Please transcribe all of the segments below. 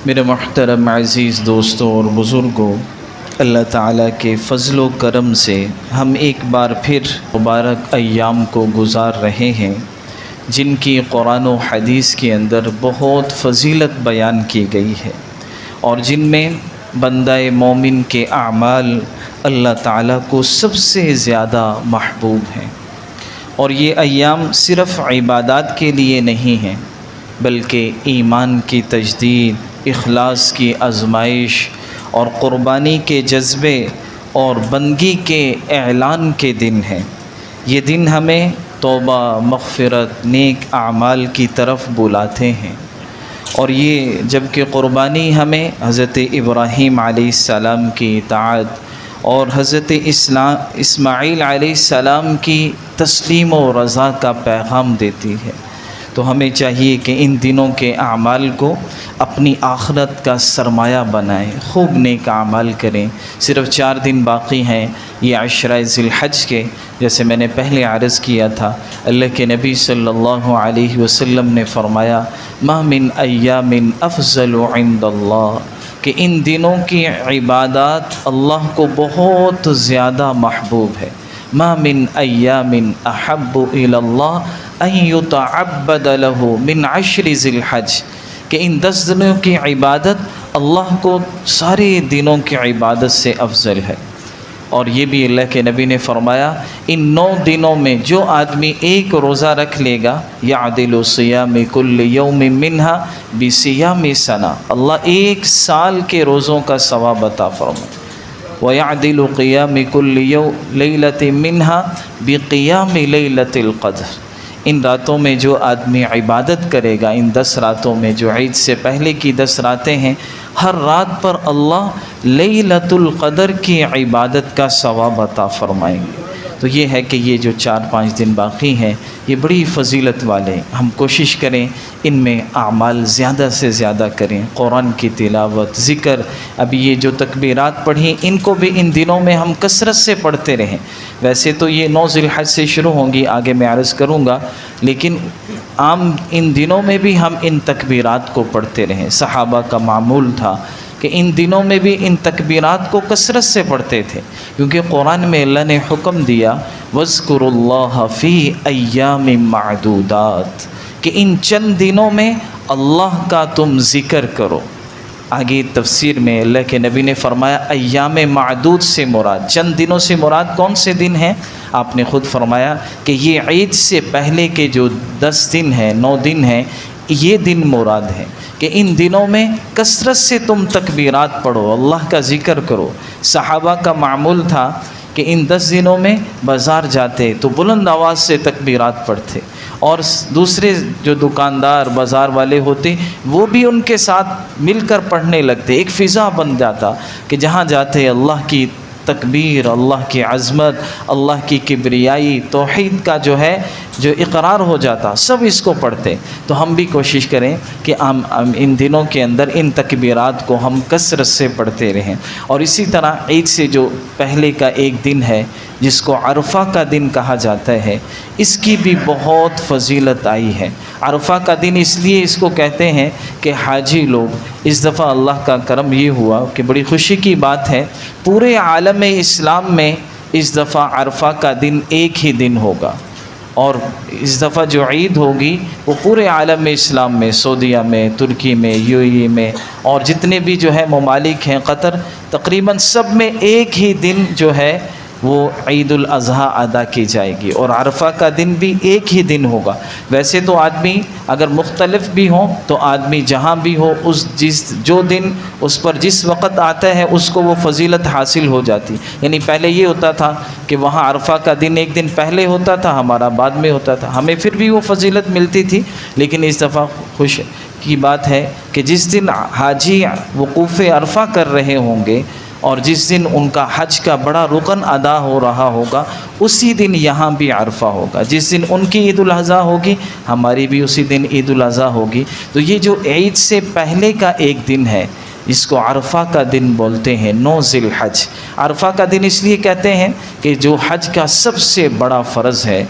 میرے محترم عزیز دوستوں اور بزرگوں، اللہ تعالیٰ کے فضل و کرم سے ہم ایک بار پھر مبارک ایام کو گزار رہے ہیں جن کی قرآن و حدیث کے اندر بہت فضیلت بیان کی گئی ہے، اور جن میں بندہ مومن کے اعمال اللہ تعالیٰ کو سب سے زیادہ محبوب ہیں۔ اور یہ ایام صرف عبادات کے لیے نہیں ہیں بلکہ ایمان کی تجدید، اخلاص کی آزمائش اور قربانی کے جذبے اور بندگی کے اعلان کے دن ہیں۔ یہ دن ہمیں توبہ، مغفرت، نیک اعمال کی طرف بلاتے ہیں، اور یہ جبکہ قربانی ہمیں حضرت ابراہیم علیہ السلام کی اطاعت اور حضرت اسماعیل علیہ السلام کی تسلیم و رضا کا پیغام دیتی ہے، تو ہمیں چاہیے کہ ان دنوں کے اعمال کو اپنی آخرت کا سرمایہ بنائیں، خوب نیک اعمال کریں۔ صرف 4 دن باقی ہیں یہ عشرہ ذی الحج کے، جیسے میں نے پہلے عرض کیا تھا، اللہ کے نبی صلی اللہ علیہ وسلم نے فرمایا ما من ایام افضل عند اللہ، کہ ان دنوں کی عبادات اللہ کو بہت زیادہ محبوب ہے۔ ما من ایام احب الی اللہ ان یتعبد له من عشر ذی الحج، کہ ان 10 دنوں کی عبادت اللہ کو سارے دنوں کی عبادت سے افضل ہے۔ اور یہ بھی اللہ کے نبی نے فرمایا ان 9 دنوں میں جو آدمی ایک روزہ رکھ لے گا یعدل صیام کل یوم منہا بصیام سنہ، اللہ 1 سال کے روزوں کا ثواب عطا فرمائے۔ وَيَعْدِلُ قِيَامِ كُلِّ لَيْلَةٍ مِّنْهَا بِقِيَامِ لَيْلَةِ الْقَدْرِ، ان راتوں میں جو آدمی عبادت کرے گا، ان 10 راتوں میں جو عید سے پہلے کی 10 راتیں ہیں، ہر رات پر اللہ لیلۃ القدر کی عبادت کا ثواب عطا فرمائیں گے۔ تو یہ ہے کہ یہ جو 4-5 دن باقی ہیں یہ بڑی فضیلت والے، ہم کوشش کریں ان میں اعمال زیادہ سے زیادہ کریں، قرآن کی تلاوت، ذکر، ابھی یہ جو تکبیرات پڑھیں ان کو بھی ان دنوں میں ہم کثرت سے پڑھتے رہیں۔ ویسے تو یہ 9 ذی الحج سے شروع ہوں گی، آگے میں عرض کروں گا، لیکن عام ان دنوں میں بھی ہم ان تکبیرات کو پڑھتے رہیں۔ صحابہ کا معمول تھا کہ ان دنوں میں بھی ان تکبیرات کو کثرت سے پڑھتے تھے، کیونکہ قرآن میں اللہ نے حکم دیا وَاذْكُرُوا اللَّهَ فِي أَيَّامٍ مَّعْدُودَاتٍ، کہ ان چند دنوں میں اللہ کا تم ذکر کرو۔ آگے تفسیر میں اللہ کے نبی نے فرمایا ایام معدود سے مراد، چند دنوں سے مراد کون سے دن ہیں؟ آپ نے خود فرمایا کہ یہ عید سے پہلے کے جو 10 دن ہیں، 9 دن ہیں، یہ دن مراد ہے، کہ ان دنوں میں کثرت سے تم تکبیرات پڑھو، اللہ کا ذکر کرو۔ صحابہ کا معمول تھا کہ ان 10 دنوں میں بازار جاتے تو بلند آواز سے تکبیرات پڑھتے، اور دوسرے جو دکاندار بازار والے ہوتے وہ بھی ان کے ساتھ مل کر پڑھنے لگتے، ایک فضا بن جاتا کہ جہاں جاتے اللہ کی تکبیر، اللہ کی عظمت، اللہ کی کبریائی، توحید کا جو ہے جو اقرار ہو جاتا، سب اس کو پڑھتے۔ تو ہم بھی کوشش کریں کہ ہم ان دنوں کے اندر ان تکبیرات کو ہم کثرت سے پڑھتے رہیں۔ اور اسی طرح عید سے جو پہلے کا ایک دن ہے جس کو عرفہ کا دن کہا جاتا ہے، اس کی بھی بہت فضیلت آئی ہے۔ عرفہ کا دن اس لیے اس کو کہتے ہیں کہ حاجی لوگ، اس دفعہ اللہ کا کرم یہ ہوا کہ بڑی خوشی کی بات ہے، پورے عالم اسلام میں اس دفعہ عرفہ کا دن ایک ہی دن ہوگا، اور اس دفعہ جو عید ہوگی وہ پورے عالم اسلام میں، سعودیہ میں، ترکی میں، UAE میں، اور جتنے بھی جو ہے ممالک ہیں، قطر، تقریباً سب میں ایک ہی دن جو ہے وہ عید الاضحیٰ ادا کی جائے گی، اور عرفہ کا دن بھی ایک ہی دن ہوگا۔ ویسے تو آدمی اگر مختلف بھی ہوں تو آدمی جہاں بھی ہو جو دن اس پر جس وقت آتا ہے اس کو وہ فضیلت حاصل ہو جاتی۔ یعنی پہلے یہ ہوتا تھا کہ وہاں عرفہ کا دن ایک دن پہلے ہوتا تھا، ہمارا بعد میں ہوتا تھا، ہمیں پھر بھی وہ فضیلت ملتی تھی، لیکن اس دفعہ خوش کی بات ہے کہ جس دن حاجی وقوف عرفہ کر رہے ہوں گے اور جس دن ان کا حج کا بڑا رکن ادا ہو رہا ہوگا، اسی دن یہاں بھی عرفہ ہوگا۔ جس دن ان کی عید الاضحیٰ ہوگی ہماری بھی اسی دن عید الاضحیٰ ہوگی۔ تو یہ جو عید سے پہلے کا ایک دن ہے اس کو عرفہ کا دن بولتے ہیں، 9 ذی الحج۔ عرفہ کا دن اس لیے کہتے ہیں کہ جو حج کا سب سے بڑا فرض ہے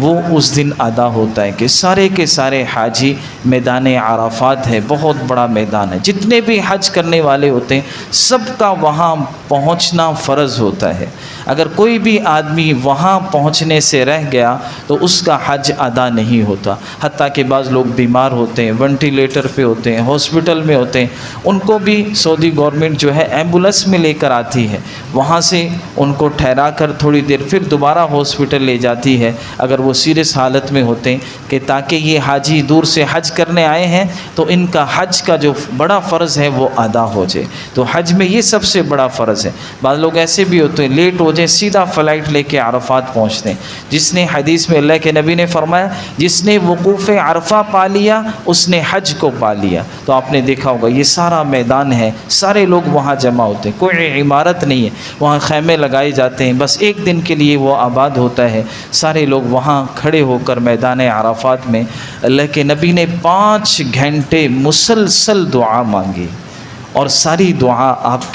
وہ اس دن ادا ہوتا ہے کہ سارے کے سارے حاجی میدان عرفات ہے، بہت بڑا میدان ہے، جتنے بھی حج کرنے والے ہوتے ہیں سب کا وہاں پہنچنا فرض ہوتا ہے۔ اگر کوئی بھی آدمی وہاں پہنچنے سے رہ گیا تو اس کا حج ادا نہیں ہوتا، حتیٰ کہ بعض لوگ بیمار ہوتے ہیں، وینٹیلیٹر پہ ہوتے ہیں، ہاسپٹل میں ہوتے ہیں، ان کو بھی سعودی گورنمنٹ جو ہے ایمبولینس میں لے کر آتی ہے، وہاں سے ان کو ٹھہرا کر تھوڑی دیر پھر دوبارہ ہاسپٹل لے جاتی ہے اگر وہ سیریس حالت میں ہوتے ہیں، کہ تاکہ یہ حاجی دور سے حج کرنے آئے ہیں تو ان کا حج کا جو بڑا فرض ہے وہ ادا ہو جائے۔ تو حج میں یہ سب سے بڑا فرض ہے۔ بعض لوگ ایسے بھی ہوتے ہیں لیٹ ہو جائے سیدھا فلائٹ لے کے عرفات پہنچتے ہیں، جس نے حدیث میں اللہ کے نبی نے فرمایا جس نے وقوف عرفہ پا لیا اس نے حج کو پا لیا۔ تو آپ نے دیکھا ہوگا یہ سارا میدان ہے، سارے لوگ وہاں جمع ہوتے ہیں، کوئی عمارت نہیں ہے، وہاں خیمے لگائے جاتے ہیں، بس ایک دن کے لیے وہ آباد ہوتا ہے، سارے لوگ وہاں کھڑے ہو کر میدان عرفات میں اللہ کے نبی نے 5 گھنٹے مسلسل دعا مانگی، اور ساری دعا آپ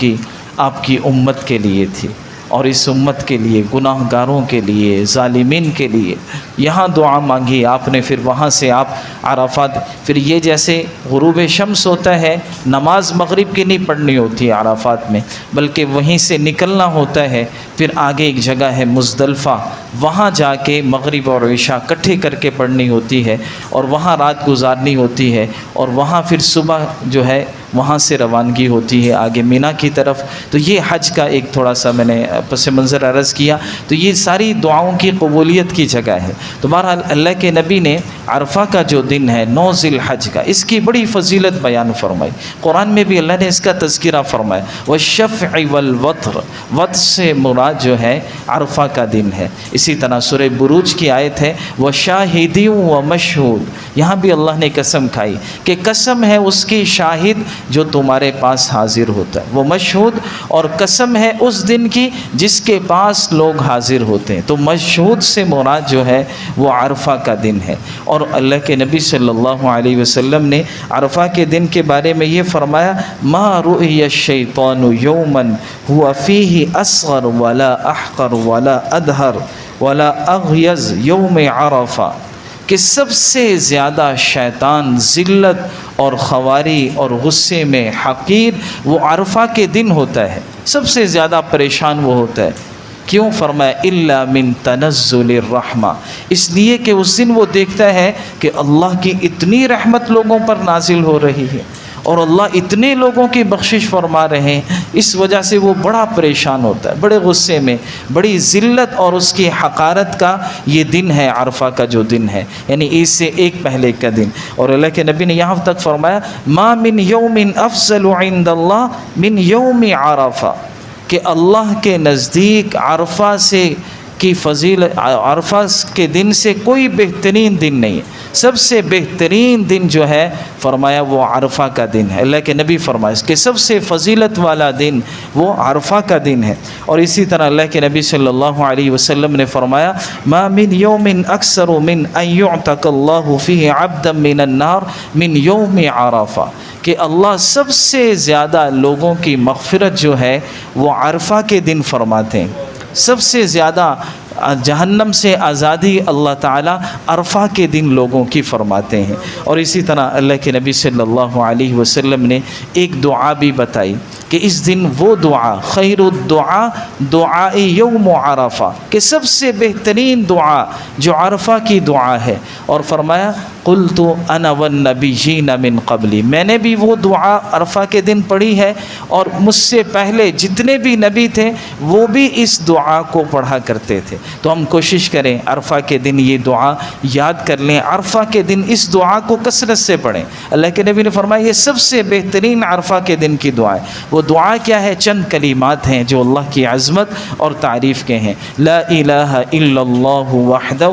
کی امت کے لیے تھی، اور اس امت کے لیے، گناہ گاروں کے لیے، ظالمین کے لیے یہاں دعا مانگی آپ نے۔ پھر وہاں سے آپ عرفات، پھر یہ جیسے غروب شمس ہوتا ہے، نماز مغرب کی نہیں پڑھنی ہوتی ہے عرفات میں، بلکہ وہیں سے نکلنا ہوتا ہے، پھر آگے ایک جگہ ہے مزدلفہ، وہاں جا کے مغرب اور عشاء اکٹھے کر کے پڑھنی ہوتی ہے، اور وہاں رات گزارنی ہوتی ہے، اور وہاں پھر صبح جو ہے وہاں سے روانگی ہوتی ہے آگے مینا کی طرف۔ تو یہ حج کا ایک تھوڑا سا میں نے پس منظر عرض کیا۔ تو یہ ساری دعاؤں کی قبولیت کی جگہ ہے۔ تو بہرحال اللہ کے نبی نے عرفہ کا جو دن ہے 9 ذی الحج کا، اس کی بڑی فضیلت بیان فرمائی، قرآن میں بھی اللہ نے اس کا تذکرہ فرمایا، والشفع والوتر، وتر سے مراد جو ہے عرفہ کا دن ہے۔ اسی طرح سورہ بروج کی آیت ہے وشاہد ومشہود، یہاں بھی اللہ نے قسم کھائی کہ قسم ہے اس کی شاہد جو تمہارے پاس حاضر ہوتا ہے، وہ مشہود، اور قسم ہے اس دن کی جس کے پاس لوگ حاضر ہوتے ہیں۔ تو مشہود سے مراد جو ہے وہ عرفہ کا دن ہے۔ اور اللہ کے نبی صلی اللہ علیہ وسلم نے عرفہ کے دن کے بارے میں یہ فرمایا ما رؤی الشیطان یوما هو فیہ اصغر ولا احقر ولا ادہر ولا اغیظ یوم عرفہ، کہ سب سے زیادہ شیطان ذلت اور خواری اور غصے میں حقیر وہ عرفہ کے دن ہوتا ہے، سب سے زیادہ پریشان وہ ہوتا ہے۔ کیوں؟ فرمایا الا من تنزل الرحمہ، اس لیے کہ اس دن وہ دیکھتا ہے کہ اللہ کی اتنی رحمت لوگوں پر نازل ہو رہی ہے اور اللہ اتنے لوگوں کی بخشش فرما رہے ہیں، اس وجہ سے وہ بڑا پریشان ہوتا ہے، بڑے غصے میں، بڑی ذلت اور اس کی حقارت کا یہ دن ہے عرفہ کا جو دن ہے، یعنی عید سے ایک پہلے کا دن۔ اور اللہ کے نبی نے یہاں تک فرمایا ما من یوم افضل عند اللہ من یوم عرفہ، کہ اللہ کے نزدیک عرفہ سے کی فضیلت، عرفہ کے دن سے کوئی بہترین دن نہیں ہے، سب سے بہترین دن جو ہے فرمایا وہ عرفہ کا دن ہے۔ اللہ کے نبی فرمایا کہ سب سے فضیلت والا دن وہ عرفہ کا دن ہے۔ اور اسی طرح اللہ کے نبی صلی اللہ علیہ وسلم نے فرمایا ما من یوم اکثر من ان یعتق اللہ فیہ عبدا من النار من یوم عرفہ، کہ اللہ سب سے زیادہ لوگوں کی مغفرت جو ہے وہ عرفہ کے دن فرماتے ہیں، سب سے زیادہ جہنم سے آزادی اللہ تعالیٰ عرفہ کے دن لوگوں کی فرماتے ہیں۔ اور اسی طرح اللہ کے نبی صلی اللہ علیہ وسلم نے ایک دعا بھی بتائی کہ اس دن وہ دعا خیر الدعا دعاء یوم عرفہ، کہ سب سے بہترین دعا جو عرفہ کی دعا ہے، اور فرمایا قلت انا والنبیین من قبلی، میں نے بھی وہ دعا عرفہ کے دن پڑھی ہے اور مجھ سے پہلے جتنے بھی نبی تھے وہ بھی اس دعا کو پڑھا کرتے تھے۔ تو ہم کوشش کریں عرفہ کے دن یہ دعا یاد کر لیں، عرفہ کے دن اس دعا کو کثرت سے پڑھیں۔ اللہ کے نبی نے فرمایا یہ سب سے بہترین عرفہ کے دن کی دعا ہے۔ وہ دعا کیا ہے؟ چند کلمات ہیں جو اللہ کی عظمت اور تعریف کے ہیں، لا الہ الا اللہ وحدہ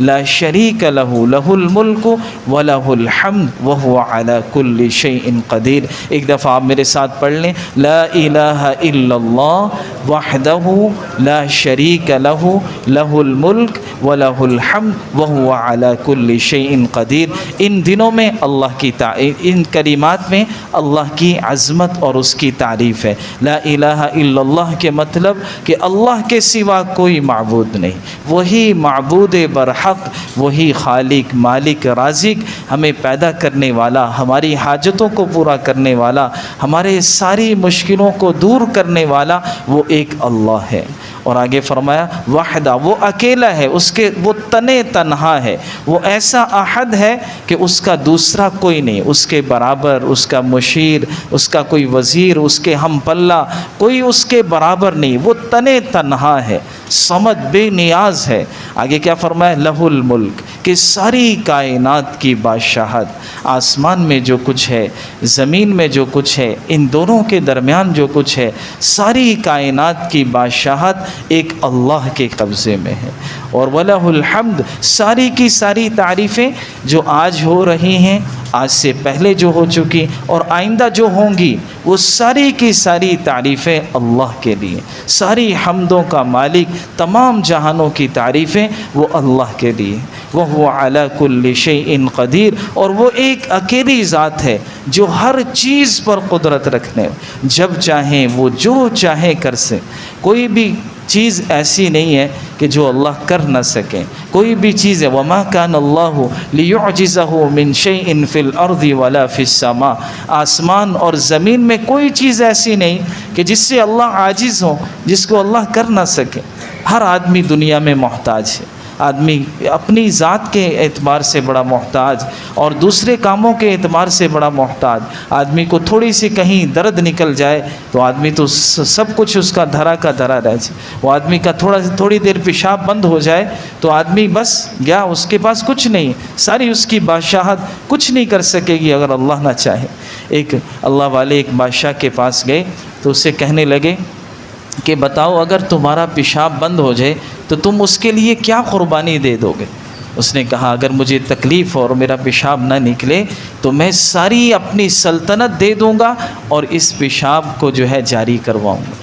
لا شریک لہ لہ الملک وَلَهُ الْحَمْدُ وَهُوَ عَلَى كُلِّ شَيْءٍ قَدِيرٌ۔ ایک دفعہ آپ میرے ساتھ پڑھ لیں لا الہ الا اللہ وحدہ لا شریک لہ لہ الملک وَلَهُ الْحَمْدُ وَهُوَ عَلَى كُلِّ شَيْءٍ قَدِيرٌ۔ ان دنوں میں اللہ کی ان کلمات میں اللہ کی عظمت اور اس کی تعریف ہے۔ لا الہ الا اللہ کے مطلب کہ اللہ کے سوا کوئی معبود نہیں، وہی معبود برحق، وہی خالق مالک رازق، ہمیں پیدا کرنے والا، ہماری حاجتوں کو پورا کرنے والا، ہمارے ساری مشکلوں کو دور کرنے والا وہ ایک اللہ ہے۔ اور آگے فرمایا وحدہ، وہ اکیلا ہے، وہ تنہا ہے، وہ ایسا احد ہے کہ اس کا دوسرا کوئی نہیں، اس کے برابر، اس کا مشیر، اس کا کوئی وزیر، اس کے ہم پلہ کوئی اس کے برابر نہیں، وہ تنہا ہے، صمد بے نیاز ہے۔ آگے کیا فرمایا لہ الملک، کہ ساری کائنات کی بادشاہت، آسمان میں جو کچھ ہے، زمین میں جو کچھ ہے، ان دونوں کے درمیان جو کچھ ہے، ساری کائنات کی بادشاہت ایک اللہ کے قبضے میں ہے۔ اور وَلَهُ الْحَمْدُ، ساری کی ساری تعریفیں جو آج ہو رہی ہیں، آج سے پہلے جو ہو چکی اور آئندہ جو ہوں گی، وہ ساری کی ساری تعریفیں اللہ کے لیے، ساری حمدوں کا مالک، تمام جہانوں کی تعریفیں وہ اللہ کے لیے۔ وَهُوَ عَلَى كُلِّ شَيْءٍ قَدِيرٌ، اور وہ ایک اکیلی ذات ہے جو ہر چیز پر قدرت رکھنے، جب چاہیں وہ جو چاہے کر سے، کوئی بھی چیز ایسی نہیں ہے کہ جو اللہ کر نہ سکے، کوئی بھی چیز ہے۔ وَمَا كَانَ اللَّهُ لِيُعْجِزَهُ مِنْ شَيْءٍ فِي الْأَرْضِ وَلَا فِي السَّمَاءِ، آسمان اور زمین میں کوئی چیز ایسی نہیں کہ جس سے اللہ عاجز ہو، جس کو اللہ کر نہ سکے۔ ہر آدمی دنیا میں محتاج ہے، آدمی اپنی ذات کے اعتبار سے بڑا محتاج اور دوسرے کاموں کے اعتبار سے بڑا محتاج۔ آدمی کو تھوڑی سی کہیں درد نکل جائے تو آدمی تو سب کچھ اس کا دھرا کا دھرا رہ جائے، وہ آدمی کا تھوڑی دیر پیشاب بند ہو جائے تو آدمی بس گیا، اس کے پاس کچھ نہیں، ساری اس کی بادشاہت کچھ نہیں کر سکے گی اگر اللہ نہ چاہے۔ ایک اللہ والے ایک بادشاہ کے پاس گئے تو اسے کہنے لگے کہ بتاؤ اگر تمہارا پیشاب بند ہو جائے تو تم اس کے لیے کیا قربانی دے دو گے؟ اس نے کہا اگر مجھے تکلیف ہو اور میرا پیشاب نہ نکلے تو میں ساری اپنی سلطنت دے دوں گا اور اس پیشاب کو جو ہے جاری کرواؤں گا۔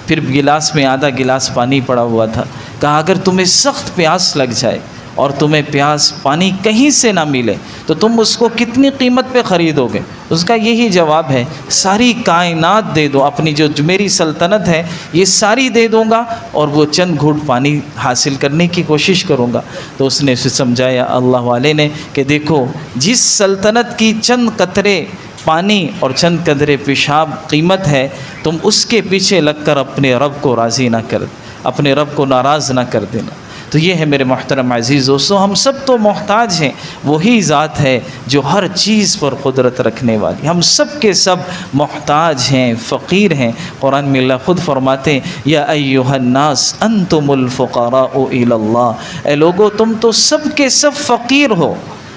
پھر گلاس میں آدھا گلاس پانی پڑا ہوا تھا، کہا اگر تمہیں سخت پیاس لگ جائے اور تمہیں پیاس پانی کہیں سے نہ ملے تو تم اس کو کتنی قیمت پہ خریدو گے؟ اس کا یہی جواب ہے ساری کائنات دے دو، اپنی جو میری سلطنت ہے یہ ساری دے دوں گا اور وہ چند گھونٹ پانی حاصل کرنے کی کوشش کروں گا۔ تو اس نے اسے سمجھایا اللہ والے نے کہ دیکھو جس سلطنت کی چند قطرے پانی اور چند قطرے پیشاب قیمت ہے، تم اس کے پیچھے لگ کر اپنے رب کو راضی نہ کر، اپنے رب کو ناراض نہ کر دینا۔ تو یہ ہے میرے محترم عزیز دوستو، ہم سب تو محتاج ہیں، وہی ذات ہے جو ہر چیز پر قدرت رکھنے والی، ہم سب کے سب محتاج ہیں، فقیر ہیں۔ قرآن میں اللہ خود فرماتے ہیں یا ایھا الناس انتم الفقراء الی اللہ، اے لوگو تم تو سب کے سب فقیر ہو،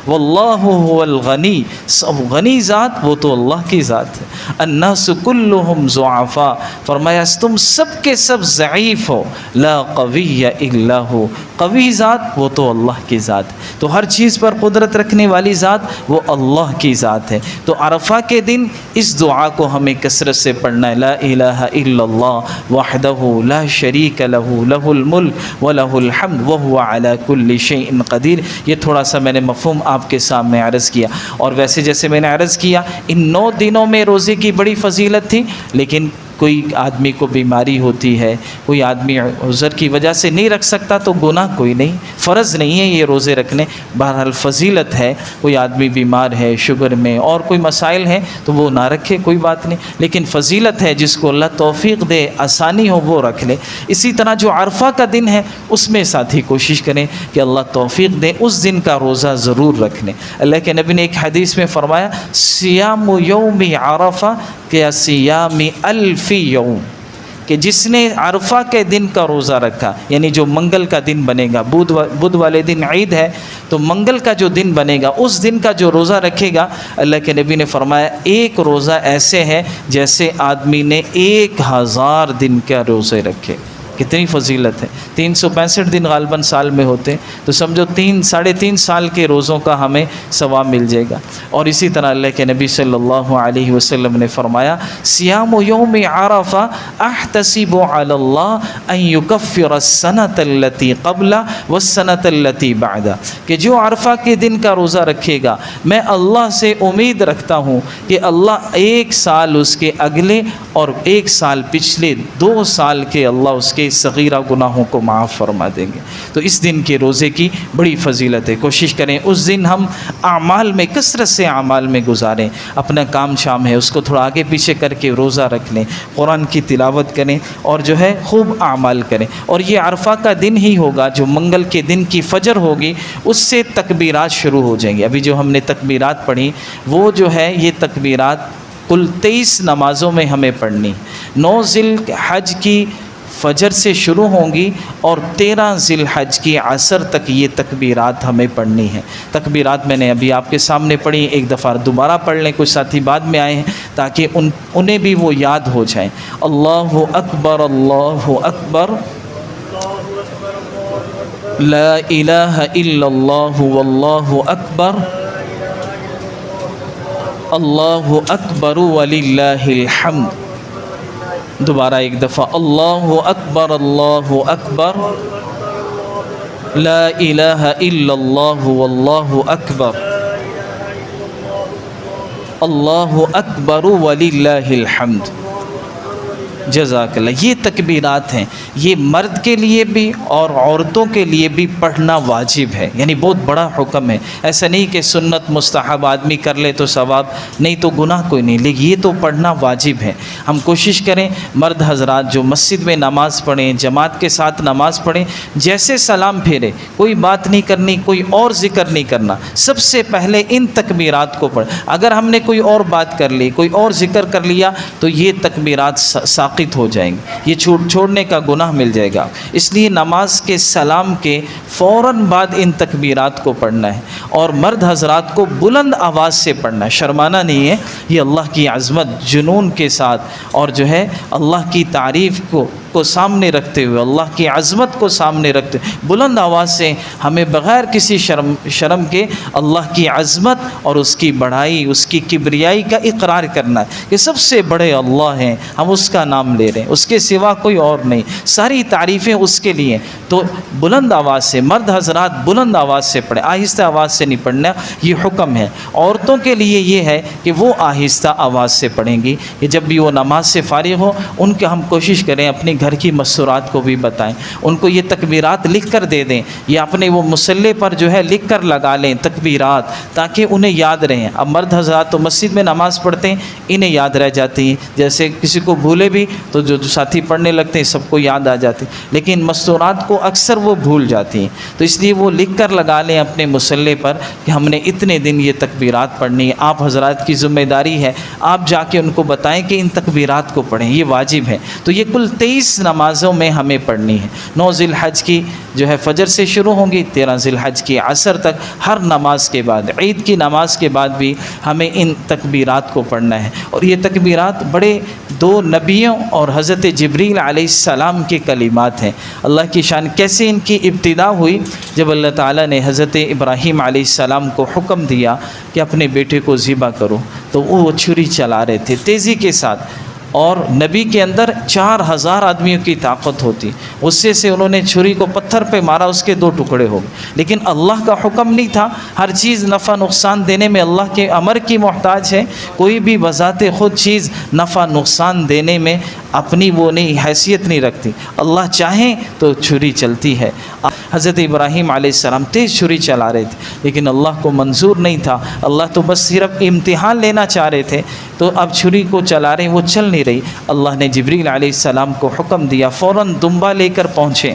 واللہ هو الغنی، سب غنی ذات وہ تو اللہ کی ذات ہے۔ الناس کلہم ضعفاء، فرمایا تم سب کے سب ضعیف ہو، لا قوی الا ہو، قوی ذات وہ تو اللہ کی ذات ہے۔ تو ہر چیز پر قدرت رکھنے والی ذات وہ اللہ کی ذات ہے۔ تو عرفہ کے دن اس دعا کو ہمیں کثرت سے پڑھنا ہے، لا الہ الا اللہ وحدہ لا شریک لہ، لہ الملک ولہ الحمد وہو علی کل شیء قدیر۔ یہ تھوڑا سا میں نے مفہوم آپ کے سامنے عرض کیا، اور ویسے جیسے میں نے عرض کیا ان 9 دنوں میں روزے کی بڑی فضیلت تھی، لیکن کوئی آدمی کو بیماری ہوتی ہے، کوئی آدمی عذر کی وجہ سے نہیں رکھ سکتا تو گناہ کوئی نہیں، فرض نہیں ہے یہ روزے رکھنے، بہرحال فضیلت ہے۔ کوئی آدمی بیمار ہے، شوگر میں اور کوئی مسائل ہیں تو وہ نہ رکھے، کوئی بات نہیں، لیکن فضیلت ہے جس کو اللہ توفیق دے، آسانی ہو وہ رکھ لے۔ اسی طرح جو عرفہ کا دن ہے اس میں ساتھی کوشش کریں کہ اللہ توفیق دے اس دن کا روزہ ضرور رکھ لیں۔ اللہ کے نبی نے ایک حدیث میں فرمایا صیام یوم عرفہ کہ صیام الف یوم، کہ جس نے عرفہ کے دن کا روزہ رکھا، یعنی جو منگل کا دن بنے گا، بدھ والے دن عید ہے تو منگل کا جو دن بنے گا اس دن کا جو روزہ رکھے گا، اللہ کے نبی نے فرمایا ایک روزہ ایسے ہے جیسے آدمی نے 1000 دن کا روزے رکھے۔ کتنی فضیلت ہے۔ 365 دن غالباً سال میں ہوتے ہیں، تو سمجھو 3.5 سال کے روزوں کا ہمیں ثواب مل جائے گا۔ اور اسی طرح اللہ کے نبی صلی اللہ علیہ وسلم نے فرمایا صیام یوم عرفہ احتسب علی اللہ ان یکفر السنۃ التی قبلہ والسنۃ التی بعدہ، کہ جو عرفہ کے دن کا روزہ رکھے گا میں اللہ سے امید رکھتا ہوں کہ اللہ 1 سال اس کے اگلے اور 1 سال پچھلے 2 سال کے اللہ اس کے صغیرہ گناہوں کو معاف فرما دیں گے۔ تو اس دن کے روزے کی بڑی فضیلت ہے، کوشش کریں اس دن ہم اعمال میں کثرت سے اعمال میں گزاریں، اپنا کام شام ہے اس کو تھوڑا آگے پیچھے کر کے روزہ رکھ لیں، قرآن کی تلاوت کریں اور جو ہے خوب اعمال کریں۔ اور یہ عرفہ کا دن ہی ہوگا جو منگل کے دن کی فجر ہوگی، اس سے تکبیرات شروع ہو جائیں گے۔ ابھی جو ہم نے تکبیرات پڑھی وہ جو ہے یہ تکبیرات کل 23 نمازوں میں ہمیں پڑھنی، 9 ذی الحج کی فجر سے شروع ہوں گی اور 13 ذی الحج کی عصر تک یہ تکبیرات ہمیں پڑھنی ہیں۔ تکبیرات میں نے ابھی آپ کے سامنے پڑھی، ایک دفعہ دوبارہ پڑھ لیں، کچھ ساتھی بعد میں آئے ہیں تاکہ انہیں بھی وہ یاد ہو جائیں۔ اللہ اکبر اللہ اکبر، لا الہ الا اللہ واللہ اکبر، اللہ اکبر وللہ الحمد۔ دوبارہ ایک دفعہ اللہ اکبر لا الہ الا اللہ واللہ اکبر، اللہ اکبر وللہ الحمد۔ جزاک اللہ۔ یہ تکبیرات ہیں، یہ مرد کے لیے بھی اور عورتوں کے لیے بھی پڑھنا واجب ہے، یعنی بہت بڑا حکم ہے۔ ایسا نہیں کہ سنت مستحب آدمی کر لے تو ثواب نہیں تو گناہ کوئی نہیں، لیکن یہ تو پڑھنا واجب ہے۔ ہم کوشش کریں مرد حضرات جو مسجد میں نماز پڑھیں، جماعت کے ساتھ نماز پڑھیں، جیسے سلام پھیرے کوئی بات نہیں کرنی، کوئی اور ذکر نہیں کرنا، سب سے پہلے ان تکبیرات کو پڑھ۔ اگر ہم نے کوئی اور بات کر لی، کوئی اور ذکر کر لیا تو یہ تکبیرات ساقط ہو جائیں گے، یہ چھوڑنے کا گناہ مل جائے گا۔ اس لیے نماز کے سلام کے فوراً بعد ان تکبیرات کو پڑھنا ہے، اور مرد حضرات کو بلند آواز سے پڑھنا ہے، شرمانا نہیں ہے۔ یہ اللہ کی عظمت جنون کے ساتھ اور جو ہے اللہ کی تعریف کو سامنے رکھتے ہوئے، اللہ کی عظمت کو سامنے رکھتے ہوئے بلند آواز سے ہمیں بغیر کسی شرم کے اللہ کی عظمت اور اس کی بڑائی، اس کی کبریائی کا اقرار کرنا ہے کہ سب سے بڑے اللہ ہیں، ہم اس کا نام لے رہے ہیں، اس کے سوا کوئی اور نہیں، ساری تعریفیں اس کے لیے۔ تو بلند آواز سے مرد حضرات بلند آواز سے پڑھیں، آہستہ آواز سے نہیں پڑھنا، یہ حکم ہے۔ عورتوں کے لیے یہ ہے کہ وہ آہستہ آواز سے پڑھیں گی کہ جب بھی وہ نماز سے فارغ ہو ان کے ہم کوشش کریں اپنے گھر کی مسورات کو بھی بتائیں، ان کو یہ تکبیرات لکھ کر دے دیں یا اپنے وہ مصلے پر جو ہے لکھ کر لگا لیں تکبیرات، تاکہ انہیں یاد رہیں۔ اب مرد حضرات تو مسجد میں نماز پڑھتے ہیں، انہیں یاد رہ جاتی ہیں، جیسے کسی کو بھولے بھی تو جو ساتھی پڑھنے لگتے ہیں سب کو یاد آ جاتی، لیکن مستورات کو اکثر وہ بھول جاتی ہیں، تو اس لیے وہ لکھ کر لگا لیں اپنے مصلے پر کہ ہم نے اتنے دن یہ تکبیرات پڑھنی ہے۔ آپ حضرات کی ذمہ داری ہے، آپ جا کے ان کو بتائیں کہ ان تکبیرات کو پڑھیں، یہ واجب ہے۔ تو یہ کل 23 نمازوں میں ہمیں پڑھنی ہے۔ 9 ذی الحج کی جو ہے فجر سے شروع ہوں گی، 13 ذی الحج کی عصر تک، ہر نماز کے بعد، عید کی نماز کے بعد بھی ہمیں ان تکبیرات کو پڑھنا ہے۔ اور یہ تکبیرات بڑے 2 نبیوں اور حضرت جبریل علیہ السلام کے کلمات ہیں۔ اللہ کی شان کیسے ان کی ابتدا ہوئی، جب اللہ تعالیٰ نے حضرت ابراہیم علیہ السلام کو حکم دیا کہ اپنے بیٹے کو ذبح کرو، تو وہ چھری چلا رہے تھے تیزی کے ساتھ، اور نبی کے اندر 4000 آدمیوں کی طاقت ہوتی، غصے سے انہوں نے چھری کو پتھر پہ مارا، اس کے 2 ٹکڑے ہو گئے، لیکن اللہ کا حکم نہیں تھا۔ ہر چیز نفع نقصان دینے میں اللہ کے امر کی محتاج ہے، کوئی بھی بذات خود چیز نفع نقصان دینے میں اپنی وہ نہیں حیثیت نہیں رکھتی، اللہ چاہیں تو چھری چلتی ہے۔ حضرت ابراہیم علیہ السلام تیز چھری چلا رہے تھے، لیکن اللہ کو منظور نہیں تھا، اللہ تو بس صرف امتحان لینا چاہ رہے تھے، تو اب چھری کو چلا رہے ہیں، وہ چل نہیں رہی۔ اللہ نے جبریل علیہ السلام کو حکم دیا، فوراً دمبا لے کر پہنچے۔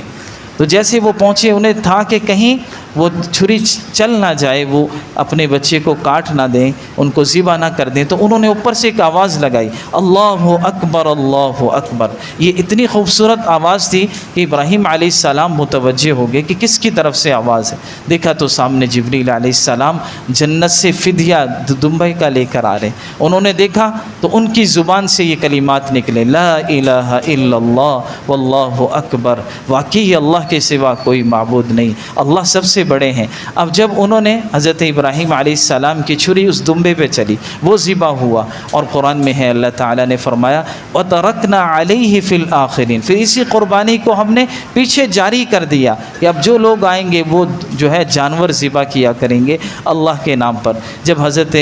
تو جیسے وہ پہنچے انہیں تھا کہ کہیں وہ چھری چل نہ جائے، وہ اپنے بچے کو کاٹ نہ دیں، ان کو ذبح نہ کر دیں، تو انہوں نے اوپر سے ایک آواز لگائی، اللہ اکبر اللہ اکبر۔ یہ اتنی خوبصورت آواز تھی کہ ابراہیم علیہ السلام متوجہ ہو گئے کہ کس کی طرف سے آواز ہے۔ دیکھا تو سامنے جبریل علیہ السلام جنت سے فدیہ دمبے کا لے کر آ رہے، انہوں نے دیکھا تو ان کی زبان سے یہ کلمات نکلے، لا الہ الا اللہ واللہ اکبر، واقعی اللہ کے سوا کوئی معبود نہیں، اللہ سب سے بڑے ہیں۔ اب جب انہوں نے حضرت ابراہیم علیہ السلام کی چھری اس دمبے پہ چلی، وہ ذبح ہوا، اور قرآن میں ہے اللہ تعالیٰ نے فرمایا وَتَرَكْنَا عَلَيْهِ فِي الْآخِرِينَ، پھر اسی قربانی کو ہم نے پیچھے جاری کر دیا کہ اب جو لوگ آئیں گے وہ جو ہے جانور ذبح کیا کریں گے اللہ کے نام پر۔ جب حضرت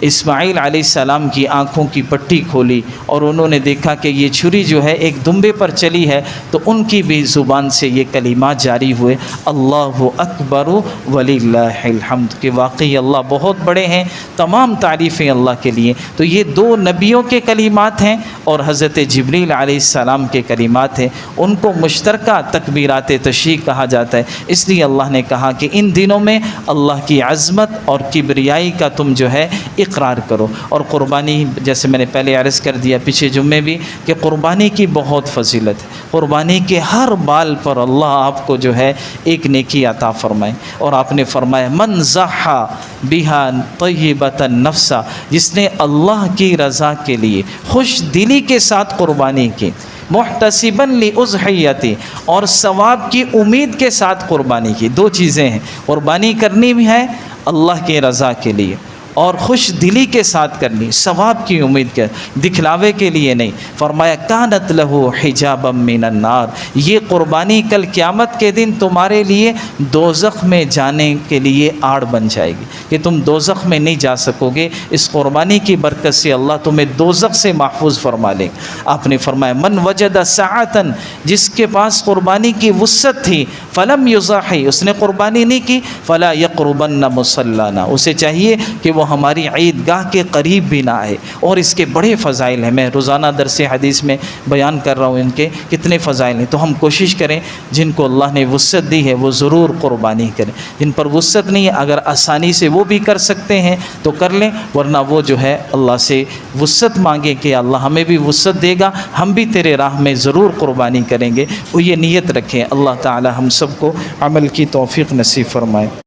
اسماعیل علیہ السلام کی آنکھوں کی پٹی کھولی اور انہوں نے دیکھا کہ یہ چھری جو ہے ایک دمبے پر چلی ہے، تو ان کی بھی زبان سے یہ کلمات جاری ہوئے، اللہ اکبر وللہ الحمد، کہ واقعی اللہ بہت بڑے ہیں، تمام تعریفیں اللہ کے لیے۔ تو یہ دو نبیوں کے کلمات ہیں اور حضرت جبریل علیہ السلام کے کلمات ہیں، ان کو مشترکہ تکبیرات تشریق کہا جاتا ہے۔ اس لیے اللہ نے کہا کہ ان دنوں میں اللہ کی عظمت اور کبریائی کا تم جو ہے اقرار کرو۔ اور قربانی، جیسے میں نے پہلے عرض کر دیا پچھلے جمعے بھی، کہ قربانی کی بہت فضیلت ہے، قربانی کے ہر بال پر اللہ آپ کو جو ہے ایک نیکی عطا فرمائے۔ اور آپ نے فرمایا من ضحی بہا طیبۃ النفس، جس نے اللہ کی رضا کے لیے خوش دلی کے ساتھ قربانی کی، محتسبا لاضحیتی، اور ثواب کی امید کے ساتھ قربانی کی۔ دو چیزیں ہیں، قربانی کرنی بھی ہے اللہ کے رضا کے لیے، اور خوش دلی کے ساتھ کرنی، ثواب کی امید کے، دکھلاوے کے لیے نہیں۔ فرمایا کانت لہ حجابا من النار، یہ قربانی کل قیامت کے دن تمہارے لیے دوزخ میں جانے کے لیے آڑ بن جائے گی، کہ تم دوزخ میں نہیں جا سکو گے، اس قربانی کی برکت سے اللہ تمہیں دوزخ سے محفوظ فرما لے۔ آپ نے فرمایا من وجد ساعتا، جس کے پاس قربانی کی وسعت تھی، فلم یضحی، اس نے قربانی نہیں کی، فلا یقربن مصلانا، اسے چاہیے کہ وہ ہماری عیدگاہ کے قریب بھی نہ آئے۔ اور اس کے بڑے فضائل ہیں، میں روزانہ درس حدیث میں بیان کر رہا ہوں ان کے کتنے فضائل ہیں۔ تو ہم کوشش کریں جن کو اللہ نے وسعت دی ہے وہ ضرور قربانی کریں، جن پر وسعت نہیں ہے اگر آسانی سے وہ بھی کر سکتے ہیں تو کر لیں، ورنہ وہ جو ہے اللہ سے وسعت مانگیں کہ اللہ ہمیں بھی وسعت دے گا، ہم بھی تیرے راہ میں ضرور قربانی کریں گے۔ وہ یہ نیت رکھیں، اللہ تعالی ہم سب کو عمل کی توفیق نصیب فرمائے۔